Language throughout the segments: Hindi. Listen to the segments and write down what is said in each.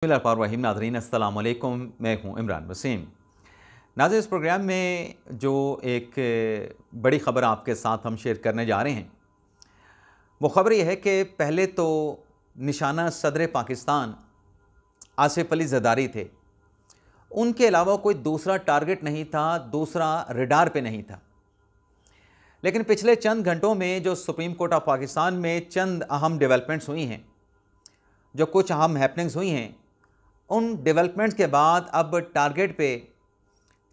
बिस्मिल्लाहिर्रहमानिर्रहीम। नाज़रीन अस्सलाम वालेकुम, मैं हूँ इमरान वसीम। नाज़रीन, इस प्रोग्राम में जो एक बड़ी ख़बर आपके साथ हम शेयर करने जा रहे हैं, वो ख़बर यह है कि पहले तो निशाना सदर पाकिस्तान आसिफ अली ज़रदारी थे। उनके अलावा कोई दूसरा टारगेट नहीं था, दूसरा रडार पे नहीं था। लेकिन पिछले चंद घंटों में जो सुप्रीम कोर्ट ऑफ पाकिस्तान में चंद अहम डेवलपमेंट्स हुई हैं, जो कुछ अहम हैपनिंग्स हुई हैं, उन डेवलपमेंट्स के बाद अब टारगेट पे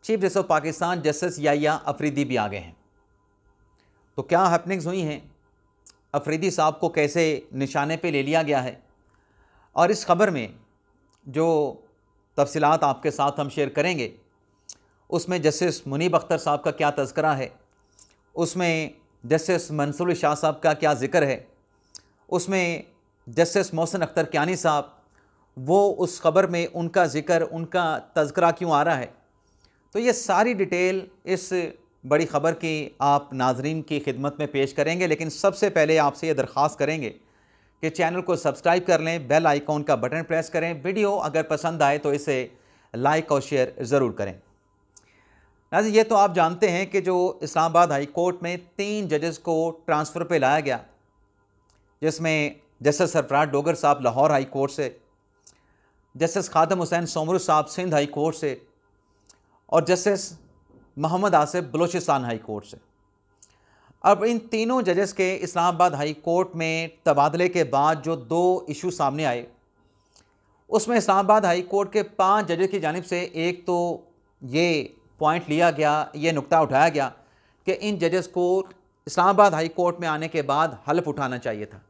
chief justice of Pakistan justice Yahya Afridi भी आ गए हैं। तो क्या हैपनिंग्स हुई हैं, अफरीदी साहब को कैसे निशाने पे ले लिया गया है, और इस खबर में जो तफसीलात आपके साथ हम शेयर करेंगे, उसमें जस्टिस मुनीब अख्तर साहब का क्या तज़किरा है, उसमें जस्टिस मंसूर शाह साहब का क्या ज़िक्र है, उसमें जस्टिस मोहसिन अख्तर कियानी साहब, वो उस ख़बर में उनका ज़िक्र, उनका तज़किरा क्यों आ रहा है। तो ये सारी डिटेल इस बड़ी ख़बर की आप नाज़रीन की खिदमत में पेश करेंगे। लेकिन सबसे पहले आपसे ये दरख्वास्त करेंगे कि चैनल को सब्सक्राइब कर लें, बेल आइकॉन का बटन प्रेस करें, वीडियो अगर पसंद आए तो इसे लाइक और शेयर ज़रूर करें। नाज़रीन, ये तो आप जानते हैं कि जो इस्लामाबाद हाई कोर्ट में 3 जजेस को ट्रांसफ़र पे लाया गया, जिसमें जस्टिस सरफराज डोगर साहब लाहौर हाई कोर्ट से, जस्टिस खादम हुसैन सोमरू साहब सिंध हाई कोर्ट से, और justice Mohammad Asif Balochistan high court से। अब इन तीनों जजेस के इस्लामाबाद हाई कोर्ट में तबादले के बाद जो 2 इशू सामने आए, उसमें इस्लामाबाद हाई कोर्ट के 5 जजेस की जानिब से एक तो ये पॉइंट लिया गया, ये नुक्ता उठाया गया कि इन जजेस को इस्लामाबाद हाई कोर्ट में आने के बाद हल्फ उठाना चाहिए था।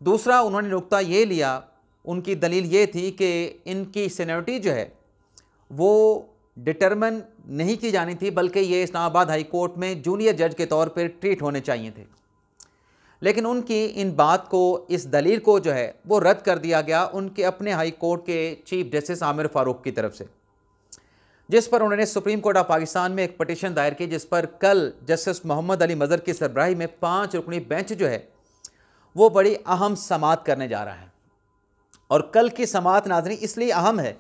दूसरा, उन्होंने नुक्ता ये लिया, उनकी दलील ये थी कि इनकी सीनियरिटी जो है वो डिटरमिन नहीं की जानी थी, बल्कि ये इस्लामाबाद हाई कोर्ट में जूनियर जज के तौर पर ट्रीट होने चाहिए थे। लेकिन उनकी इन बात को, इस दलील को जो है वो रद्द कर दिया गया उनके अपने हाई कोर्ट के चीफ जस्टिस आमिर फ़ारूक की तरफ से, जिस पर उन्होंने सुप्रीम कोर्ट ऑफ पाकिस्तान में एक पटिशन दायर की, जिस पर कल जस्टिस मोहम्मद अली मज़हर की सरबराही में 5 रुकनी बेंच जो है वो बड़ी अहम समाअत करने जा रहा है। और कल की समाअत नाज़रीन इसलिए अहम है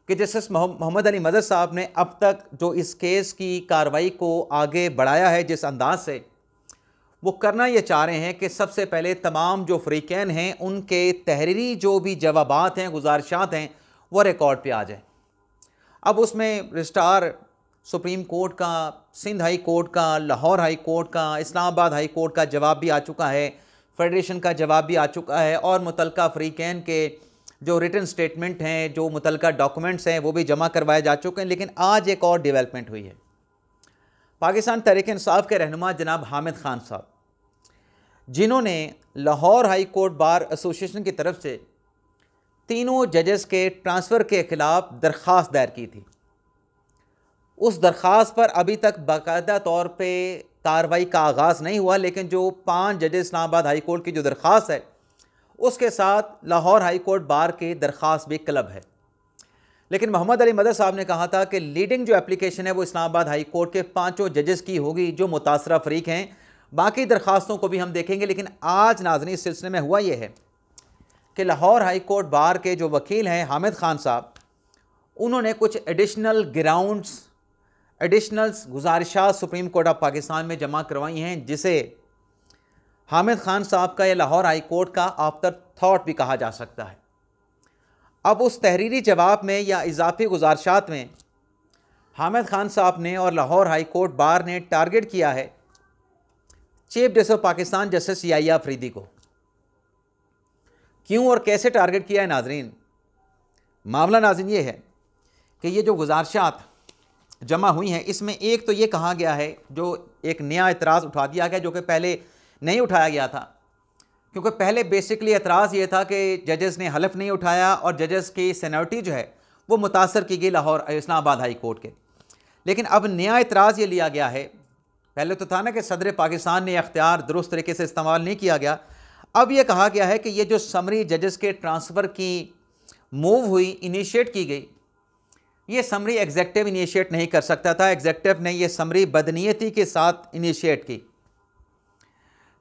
कि जस्टिस मोहम्मद अली मज़हर साहब ने अब तक जो इस केस की कार्रवाई को आगे बढ़ाया है, जिस अंदाज से वो करना ये चाह रहे हैं कि सबसे पहले तमाम जो फ़रीक़ैन हैं उनके तहरीरी जो भी जवाबात हैं, गुज़ारिशात हैं, वो रिकॉर्ड पे आ जाए। अब उसमें रजिस्ट्रार सुप्रीम कोर्ट का, सिंध हाई कोर्ट का, लाहौर हाई कोर्ट का, इस्लामाबाद हाई कोर्ट का जवाब भी आ चुका है, फेडरेशन का जवाब भी आ चुका है, और मुतलका फ़रीक़ैन के जो रिटन स्टेटमेंट हैं, जो मुतलका डॉक्यूमेंट्स हैं, वो भी जमा करवाए जा चुके हैं। लेकिन आज एक और डेवलपमेंट हुई है। पाकिस्तान तहरीक इंसाफ के रहनुमा जनाब हामिद खान साहब, जिन्होंने Lahore high court bar association की तरफ से तीनों जजेस के ट्रांसफ़र के ख़िलाफ़ दरख्वास्त दायर की थी, उस दरख्वास्त पर अभी तक बाकायदा तौर पे कार्रवाई का आगाज़ नहीं हुआ। लेकिन जो 5 जजेस इस्लामाबाद हाई कोर्ट की जो दरख्वास्त है, उसके साथ लाहौर हाई कोर्ट बार की दरख्वास्त भी क्लब है। लेकिन मोहम्मद अली मज़हर साहब ने कहा था कि लीडिंग जो एप्लीकेशन है वो इस्लामाबाद हाई कोर्ट के 5 जजेस की होगी जो मुतासरा फ़रीक हैं, बाकी दरख्वास्तों को भी हम देखेंगे। लेकिन आज नाज़रीन इस सिलसिले में हुआ ये है कि लाहौर हाई कोर्ट बार के जो वकील हैं हामिद खान साहब, उन्होंने कुछ एडिशनल ग्राउंड्स, एडिशनल गुजारिशात सुप्रीम कोर्ट ऑफ पाकिस्तान में जमा करवाई हैं, जिसे हामिद खान साहब का या लाहौर हाई कोर्ट का आफ्टर थाट भी कहा जा सकता है। अब उस तहरीरी जवाब में या इजाफी गुजारिशात में हामिद खान साहब ने और लाहौर हाई कोर्ट बार ने टारगेट किया है chief justice of Pakistan justice Yahya Afridi को। क्यों और कैसे टारगेट किया है नाजरीन? मामला नाजरीन ये है कि ये जो गुजारिशात जमा हुई हैं, इसमें एक तो ये कहा गया है, जो एक नया एतराज़ उठा दिया गया जो कि पहले नहीं उठाया गया था, क्योंकि पहले बेसिकली एतराज़ ये था कि जजेस ने हलफ नहीं उठाया और जजेस की सीनियरिटी जो है वो मुतासर की गई लाहौर इस्लामाबाद हाई कोर्ट के। लेकिन अब नया एतराज़ ये लिया गया है, पहले तो था ना कि सदर पाकिस्तान ने अख्तियार दुरुस्त तरीके से इस्तेमाल नहीं किया गया। अब ये कहा गया है कि ये जो समरी जजेस के ट्रांसफ़र की मूव हुई, इनिशिएट की गई, ये समरी एग्जेक्टिव इनिशिएट नहीं कर सकता था। एग्जेक्टिव ने ये समरी बदनीयती के साथ इनिशिएट की।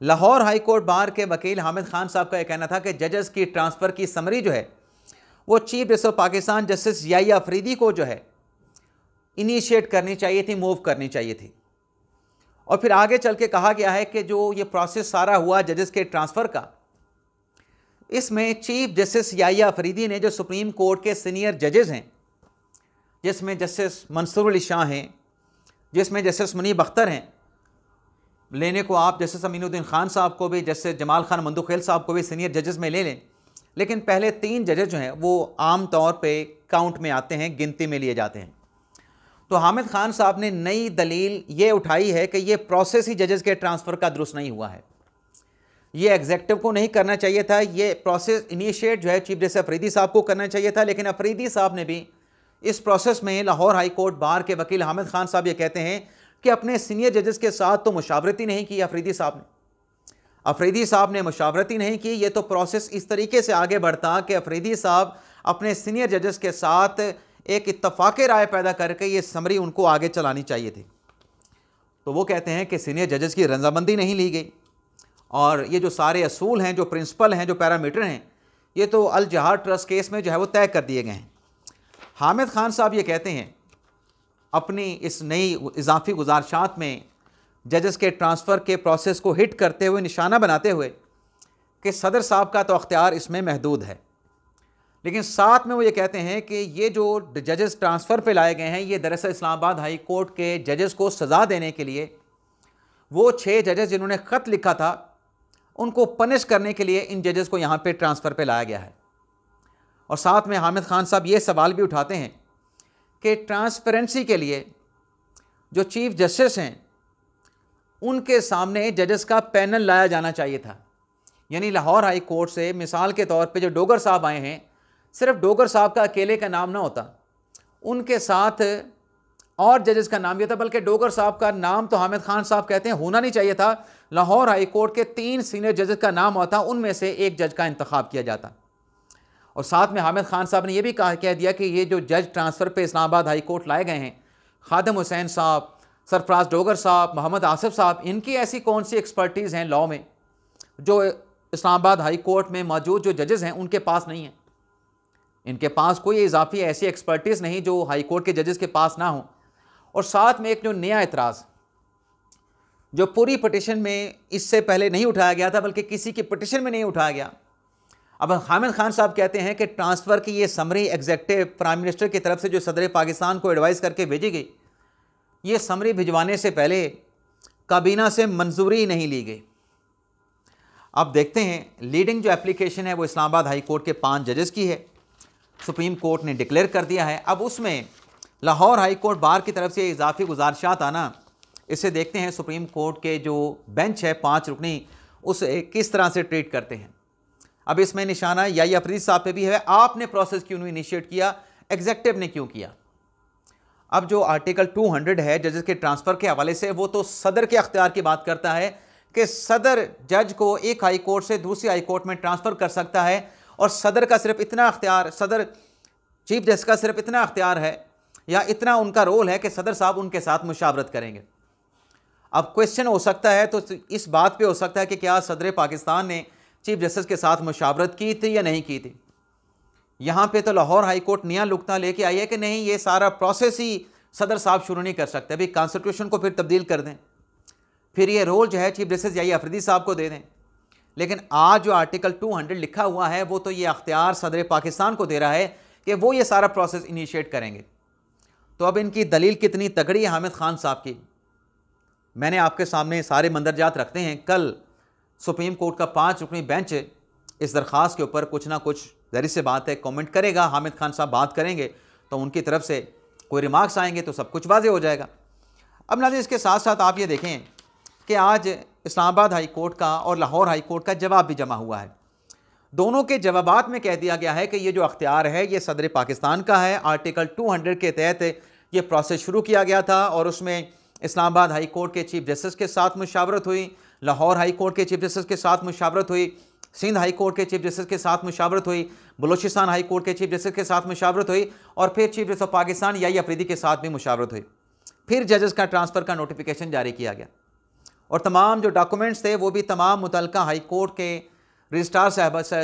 लाहौर हाई कोर्ट बार के वकील हामिद खान साहब का यह कहना था कि जजेस की ट्रांसफ़र की समरी जो है वो chief justice of Pakistan justice Yahya Afridi को जो है इनिशिएट करनी चाहिए थी, मूव करनी चाहिए थी। और फिर आगे चल के कहा गया है कि जो ये प्रोसेस सारा हुआ जजेस के ट्रांसफ़र का, इसमें चीफ जस्टिस याहिया अफरीदी ने जो सुप्रीम कोर्ट के सीनियर जजेस हैं, जिसमें जस्टिस मंसूर अली शाह हैं, जिसमें जस्टिस मुनीब अख्तर हैं, लेने को आप जस्टिस अमीनुद्दीन खान साहब को भी, जस्टिस जमाल खान मंदुखेल साहब को भी सीनियर जजेस में ले लें, लेकिन पहले 3 जजेस जो हैं वो आम तौर पे काउंट में आते हैं, गिनती में लिए जाते हैं। तो हामिद खान साहब ने नई दलील ये उठाई है कि ये प्रोसेस ही जजेस के ट्रांसफ़र का दुरुस्त नहीं हुआ है, ये एग्जेक्टिव को नहीं करना चाहिए था, ये प्रोसेस इनिशिएट जो है चीफ जस्टिस अफरीदी साहब को करना चाहिए था। लेकिन अफरीदी साहब ने भी इस प्रोसेस में, लाहौर हाई कोर्ट बार के वकील हामिद खान साहब ये कहते हैं कि अपने सीनियर जजेस के साथ तो मुशावरत ही नहीं की अफरीदी साहब ने मुशावरत ही नहीं की। ये तो प्रोसेस इस तरीके से आगे बढ़ता कि अफरीदी साहब अपने सीनियर जजेस के साथ एक इत्तफाक राय पैदा करके ये समरी उनको आगे चलानी चाहिए थी। तो वो कहते हैं कि सीनियर जजेस की रजामंदी नहीं ली गई और ये जो सारे असूल हैं, जो प्रिंसिपल हैं, जो पैरामीटर हैं, ये तो अल जहाद ट्रस्ट केस में जो है वो तय कर दिए गए हैं। हामिद खान साहब ये कहते हैं अपनी इस नई इजाफी गुजारिशात में जजेस के ट्रांसफ़र के प्रोसेस को हिट करते हुए, निशाना बनाते हुए कि सदर साहब का तो अख्तियार इसमें महदूद है, लेकिन साथ में वो ये कहते हैं कि ये जो जजेस ट्रांसफ़र पे लाए गए हैं, ये दरअसल इस्लामाबाद हाई कोर्ट के जजेस को सज़ा देने के लिए, वो 6 जजेस जिन्होंने ख़त लिखा था उनको पनिश करने के लिए इन जजेस को यहाँ पे ट्रांसफ़र पे लाया गया है। और साथ में हामिद खान साहब ये सवाल भी उठाते हैं कि ट्रांसपेरेंसी के लिए जो चीफ जस्टिस हैं उनके सामने जजेस का पैनल लाया जाना चाहिए था। यानी लाहौर हाई कोर्ट से मिसाल के तौर पे जो डोगर साहब आए हैं, सिर्फ डोगर साहब का अकेले का नाम ना होता, उनके साथ और जजेस का नाम भी होता, बल्कि डोगर साहब का नाम तो हामिद खान साहब कहते हैं होना नहीं चाहिए था। लाहौर हाई कोर्ट के 3 सीनियर जजेस का नाम होता, उनमें से एक जज का इंतखाब किया जाता। और साथ में हामिद खान साहब ने यह भी कह दिया कि ये जो जज ट्रांसफ़र पे इस्लामाबाद हाई कोर्ट लाए गए हैं, खादम हुसैन साहब, सरफराज डोगर साहब, मोहम्मद आसिफ साहब, इनकी ऐसी कौन सी एक्सपर्टीज़ हैं लॉ में जो इस्लामाबाद हाई कोर्ट में मौजूद जो जजेस हैं उनके पास नहीं है। इनके पास कोई इजाफी ऐसी एक्सपर्टीज़ नहीं जो हाई कोर्ट के जजेस के पास ना हो। और साथ में एक जो नया एतराज़ जो पूरी पटिशन में इससे पहले नहीं उठाया गया था, बल्कि किसी की पटिशन में नहीं उठाया गया। अब हामिद खान साहब कहते हैं कि ट्रांसफ़र की ये समरी एग्जेक्टिव प्राइम मिनिस्टर की तरफ से जो सदर पाकिस्तान को एडवाइस करके भेजी गई, ये समरी भिजवाने से पहले काबीना से मंजूरी नहीं ली गई। अब देखते हैं, लीडिंग जो एप्लीकेशन है वो इस्लामाबाद हाई कोर्ट के 5 जजेस की है, सुप्रीम कोर्ट ने डिक्लेयर कर दिया है। अब उसमें लाहौर हाई कोर्ट बार की तरफ से इजाफी गुजारिशात आना, इसे देखते हैं सुप्रीम कोर्ट के जो बेंच है 5 रुकनी, उसे किस तरह से ट्रीट करते हैं। अब इसमें निशाना याहिया अफरीदी साहब पे भी है, आपने प्रोसेस क्यों नहीं इनिशिएट किया, एग्जेक्टिव ने क्यों किया। अब जो आर्टिकल 200 है जजेस के ट्रांसफ़र के हवाले से, वो तो सदर के अख्तियार की बात करता है कि सदर जज को एक हाई कोर्ट से दूसरी हाई कोर्ट में ट्रांसफ़र कर सकता है, और सदर का सिर्फ इतना अख्तियार, सदर चीफ जस्टिस का सिर्फ इतना अख्तियार है या इतना उनका रोल है कि सदर साहब उनके साथ मुशावरत करेंगे। अब क्वेश्चन हो सकता है तो इस बात पे हो सकता है कि क्या सदर पाकिस्तान ने चीफ जस्टिस के साथ मुशावरत की थी या नहीं की थी। यहाँ पे तो लाहौर हाई कोर्ट नया नुक्ता लेके आई है कि नहीं, ये सारा प्रोसेस ही सदर साहब शुरू नहीं कर सकते, अभी कॉन्स्टिट्यूशन को फिर तब्दील कर दें, फिर ये रोल जो है चीफ जस्टिस याहिया अफरीदी साहब को दे दें। लेकिन आज जो आर्टिकल 200 लिखा हुआ है वो तो ये अख्तियार सदर पाकिस्तान को दे रहा है कि वो ये सारा प्रोसेस इनिशिएट करेंगे। तो अब इनकी दलील कितनी तगड़ी है हामिद खान साहब की, मैंने आपके सामने सारे मंदरजात रखते हैं। कल सुप्रीम कोर्ट का 5 रुकनी बेंच इस दरख्वास्त के ऊपर कुछ ना कुछ, ज़ाहिर सी बात है, कमेंट करेगा। हामिद खान साहब बात करेंगे तो उनकी तरफ से कोई रिमार्क्स आएंगे तो सब कुछ वाज़ेह हो जाएगा। अब नाज़रीन, इसके साथ साथ आप ये देखें कि आज इस्लामाबाद हाई कोर्ट का और लाहौर हाई कोर्ट का जवाब भी जमा हुआ है। दोनों के जवाबात में कह दिया गया है कि ये जो अख्तियार है ये सदर पाकिस्तान का है। आर्टिकल 200 के तहत ये प्रोसेस शुरू किया गया था और उसमें इस्लामाबाद हाई कोर्ट के चीफ जस्टिस के साथ मुशावरत हुई, लाहौर हाई कोर्ट के चीफ जस्टिस के साथ मुशावरत हुई, सिंध हाई कोर्ट के चीफ जस्टिस के साथ मुशावरत हुई, बलोचिस्तान हाई कोर्ट के चीफ जस्टिस के साथ मुशावरत हुई, और फिर chief justice of Pakistan Yahya Afridi के साथ भी मुशावरत हुई। फिर जजेस का ट्रांसफ़र का नोटिफिकेशन जारी किया गया और तमाम जो डॉक्यूमेंट्स थे वो भी तमाम मुतल्लिका हाई कोर्ट के रजिस्ट्रार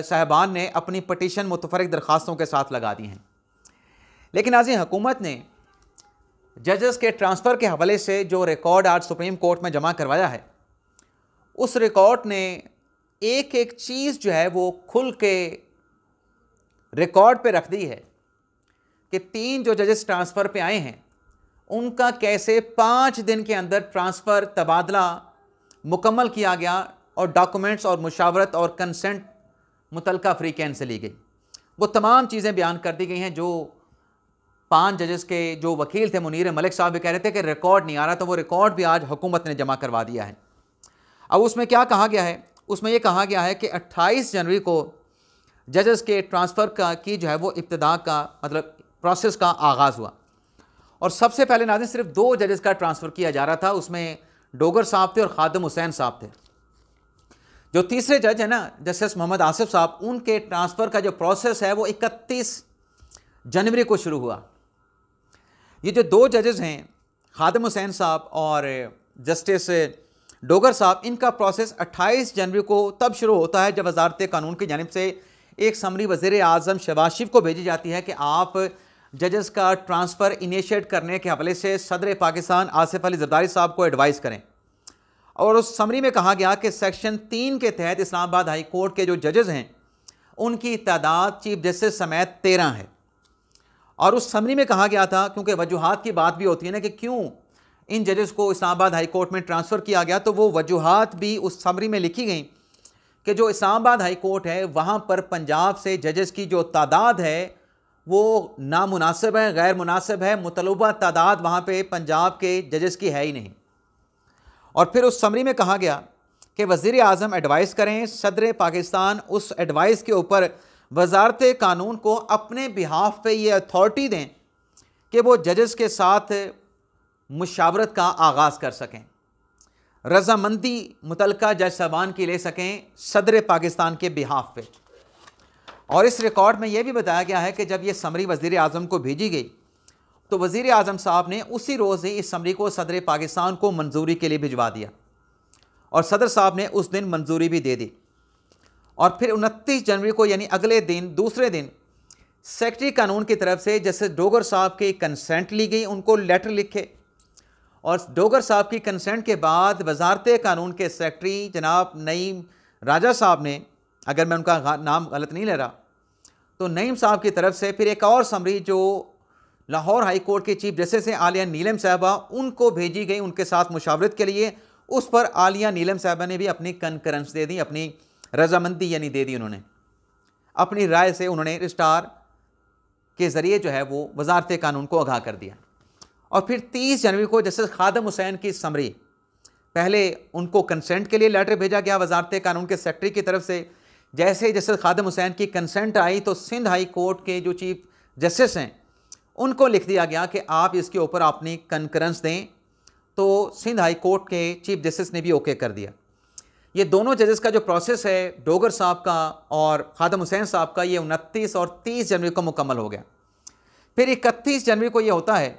साहबान ने अपनी पटिशन मुतफरक दरख्वास्तों के साथ लगा दी हैं। लेकिन नाज़रीन, हुकूमत ने जजेस के ट्रांसफ़र के हवाले से जो रिकॉर्ड आज सुप्रीम कोर्ट में जमा करवाया है, उस रिकॉर्ड ने एक एक चीज़ जो है वो खुल के रिकॉर्ड पे रख दी है कि 3 जो जजेस ट्रांसफ़र पे आए हैं उनका कैसे 5 दिन के अंदर ट्रांसफ़र तबादला मुकम्मल किया गया और डॉक्यूमेंट्स और मुशावरत और कंसेंट मुतलका फ्रीकैन से ली गई। वो तमाम चीज़ें बयान कर दी गई हैं। जो 5 जजेस के जो वकील थे, मुनीर मलिक साहब, भी कह रहे थे कि रिकॉर्ड नहीं आ रहा, तो वो रिकॉर्ड भी आज हुकूमत ने जमा करवा दिया है। अब उसमें क्या कहा गया है? उसमें यह कहा गया है कि 28 जनवरी को जजेस के ट्रांसफ़र की जो है वो इब्तिदा का मतलब प्रोसेस का आगाज़ हुआ। और सबसे पहले नाज़रीन सिर्फ 2 जजेस का ट्रांसफ़र किया जा रहा था। उसमें डोगर साहब थे और खादिम हुसैन साहब थे। जो तीसरे जज है ना, जस्टिस मोहम्मद आसिफ साहब, उनके ट्रांसफ़र का जो प्रोसेस है वो 31 जनवरी को शुरू हुआ। ये जो 2 जजेस हैं, खादिम हुसैन साहब और जस्टिस डोगर साहब, इनका प्रोसेस 28 जनवरी को तब शुरू होता है जब वज़ारत कानून की जानिब से एक समरी वज़ीर आज़म शहबाज शरीफ को भेजी जाती है कि आप जजेस का ट्रांसफ़र इनिशिएट करने के हवाले से सदर पाकिस्तान आसिफ अली ज़रदारी साहब को एडवाइस करें। और उस समरी में कहा गया कि सेक्शन 3 के तहत इस्लामाबाद हाई कोर्ट के जो जजेस हैं उनकी तादाद चीफ जस्टिस समेत 13 है। और उस समरी में कहा गया था, क्योंकि वजूहात की बात भी होती है ना कि क्यों इन जजेस को इस्लामाबाद हाई कोर्ट में ट्रांसफ़र किया गया, तो वो वजूहात भी उस समरी में लिखी गई कि जो इस्लामाबाद हाई कोर्ट है वहाँ पर पंजाब से जजेस की जो तादाद है वो नामुनासिब है, गैर मुनासिब है। मुतलूबा तादाद वहाँ पे पंजाब के जजेस की है ही नहीं। और फिर उस समरी में कहा गया कि वज़ीर आज़म एडवाइस करें, सदर पाकिस्तान उस एडवाइस के ऊपर वज़ारत कानून को अपने बिहाफ पे ये अथॉरिटी दें कि वो जजेस के साथ मुशावरत का आगाज़ कर सकें, रजामंदी मुतलका जज साहबान की ले सकें सदर पाकिस्तान के बिहाफ पे। और इस रिकॉर्ड में यह भी बताया गया है कि जब ये समरी वज़ीर आज़म को भेजी गई तो वज़ीर आज़म साहब ने उसी रोज़ ही इस समरी को सदर पाकिस्तान को मंजूरी के लिए भिजवा दिया और सदर साहब ने उस दिन मंजूरी भी दे दी। और फिर 29 जनवरी को यानी अगले दिन, दूसरे दिन, सेक्रेटरी कानून की तरफ से जस्टिस डोगर साहब की कंसेंट ली गई, उनको लेटर लिखे। और डोगर साहब की कंसेंट के बाद वज़ारत कानून के सेक्रेटरी जनाब नईम राजा साहब ने, अगर मैं उनका नाम गलत नहीं ले रहा, तो नईम साहब की तरफ से फिर एक और समरी जो लाहौर हाई कोर्ट के चीफ जस्टिस हैं आलिया नीलम साहबा, उनको भेजी गई उनके साथ मुशावरत के लिए। उस पर आलिया नीलम साहबा ने भी अपनी कंकरेंस दे दी, अपनी रजामंदी यानी दे दी। उन्होंने अपनी राय से उन्होंने रजिस्ट्रार के ज़रिए जो है वो वज़ारत कानून को आगाह कर दिया। और फिर 30 जनवरी को जस्टिस खादिम हुसैन की समरी, पहले उनको कंसेंट के लिए लेटर भेजा गया वज़ारत कानून के सेक्रेटरी की तरफ से। जैसे ही जस्टिस खादिम हुसैन की कंसेंट आई तो सिंध हाई कोर्ट के जो चीफ जस्टिस हैं उनको लिख दिया गया कि आप इसके ऊपर अपनी कंकरेंस दें। तो सिंध हाई कोर्ट के चीफ जस्टिस ने भी ओके कर दिया। ये दोनों जजेस का जो प्रोसेस है, डोगर साहब का और खादिम हुसैन साहब का, ये 29 और 30 जनवरी को मुकम्मल हो गया। फिर 31 जनवरी को ये होता है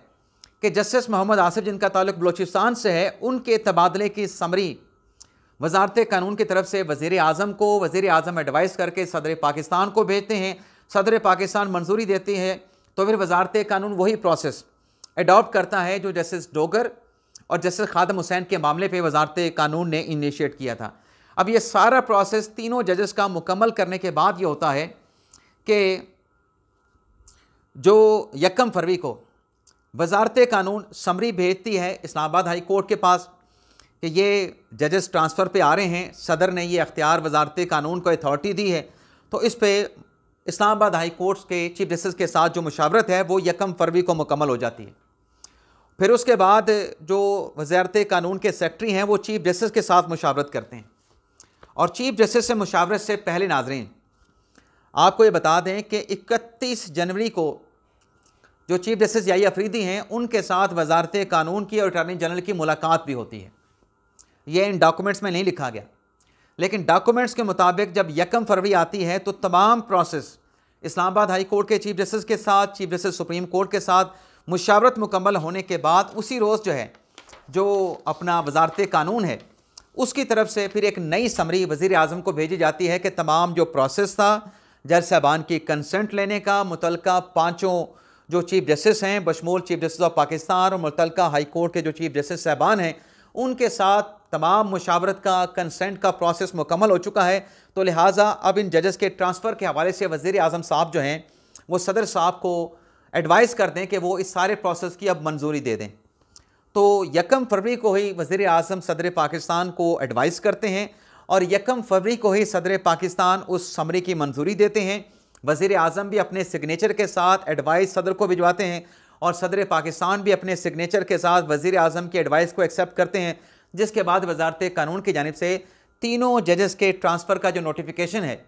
कि जस्टिस मोहम्मद आसिफ, जिनका ताल्लुक बलोचिस्तान से है, उनके तबादले की समरी वज़ारत कानून की तरफ से वज़ीर आज़म को, वज़ीर आज़म एडवाइस करके सदर पाकिस्तान को भेजते हैं। सदर पाकिस्तान मंजूरी देती है तो फिर वज़ारत कानून वही प्रोसेस एडॉप्ट करता है जो जस्टिस डोगर और जस्टिस खादिम हुसैन के मामले पे वज़ारत कानून ने इनिशिएट किया था। अब ये सारा प्रोसेस तीनों जजेस का मुकम्मल करने के बाद ये होता है कि जो 1 फरवरी को वज़ारत कानून समरी भेजती है इस्लामाबाद हाई कोर्ट के पास कि ये जजेस ट्रांसफ़र पे आ रहे हैं, सदर ने ये अख्तियार वज़ारत कानून को अथॉरिटी दी है। तो इस पे इस्लामाबाद हाई कोर्ट के चीफ जस्टिस के साथ जो मुशावरत है वो 1 फरवरी को मुकम्मल हो जाती है। फिर उसके बाद जो वज़ारत कानून के सेक्रेटरी हैं वो चीफ जस्टिस के साथ मुशावरत करते हैं। और चीफ जस्टिस से मुशावरत से पहले नाज़रीन आपको ये बता दें कि 31 जनवरी को जो चीफ जस्टिस याही अफरीदी हैं उनके साथ वज़ारत कानून की और अटॉर्नी जनरल की मुलाकात भी होती है। ये इन डॉक्यूमेंट्स में नहीं लिखा गया, लेकिन डॉक्यूमेंट्स के मुताबिक जब 1 फरवरी आती है तो तमाम प्रोसेस इस्लामाबाद हाई कोर्ट के चीफ जस्टिस के साथ, चीफ जस्टिस सुप्रीम कोर्ट के साथ मुशावरत मुकम्मल होने के बाद उसी रोज़ जो है जो अपना वज़ारत कानून है उसकी तरफ से फिर एक नई समरी वज़ीर आज़म को भेजी जाती है कि तमाम जो प्रोसेस था जज साहबान की कंसेंट लेने का, मुतलका पाँचों जो चीफ जस्टिस हैं बशमूल चीफ जस्टिस ऑफ पाकिस्तान और मुतलका हाई कोर्ट के जो चीफ जस्टिस साहबान हैं, उनके साथ तमाम मुशावरत का, कंसेंट का प्रोसेस मुकम्मल हो चुका है। तो लिहाजा अब इन जजेस के ट्रांसफ़र के हवाले से वज़ीर आज़म साहब जो हैं वो सदर साहब को एडवाइस कर दें कि वो इस सारे प्रोसेस की अब मंजूरी दे दें। तो 1 फरवरी को ही वज़ीर आज़म सदर पाकिस्तान को एडवाइस करते हैं और 1 फरवरी को ही सदर पाकिस्तान उस समरी की मंजूरी देते हैं। वज़ीर आज़म भी अपने सिग्नेचर के साथ एडवाइस सदर को भिजवाते हैं और सदर पाकिस्तान भी अपने सिग्नेचर के साथ वज़ीर आज़म की एडवाइस को एक्सेप्ट करते हैं, जिसके बाद वज़ारत कानून की जानिब से तीनों जजेस के ट्रांसफ़र का जो नोटिफिकेशन है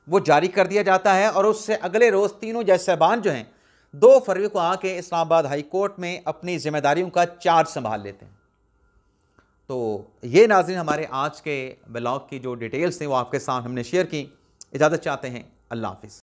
वो जारी कर दिया जाता है और उससे अगले रोज़ तीनों जज साहबान जो हैं 2 फरवरी को आके इस्लामाबाद हाई कोर्ट में अपनी जिम्मेदारियों का चार्ज संभाल लेते हैं। तो ये नाज़रीन हमारे आज के ब्लॉग की जो डिटेल्स थी वो आपके साथ हमने शेयर की। इजाज़त चाहते हैं। अल्लाह हाफ़िज़।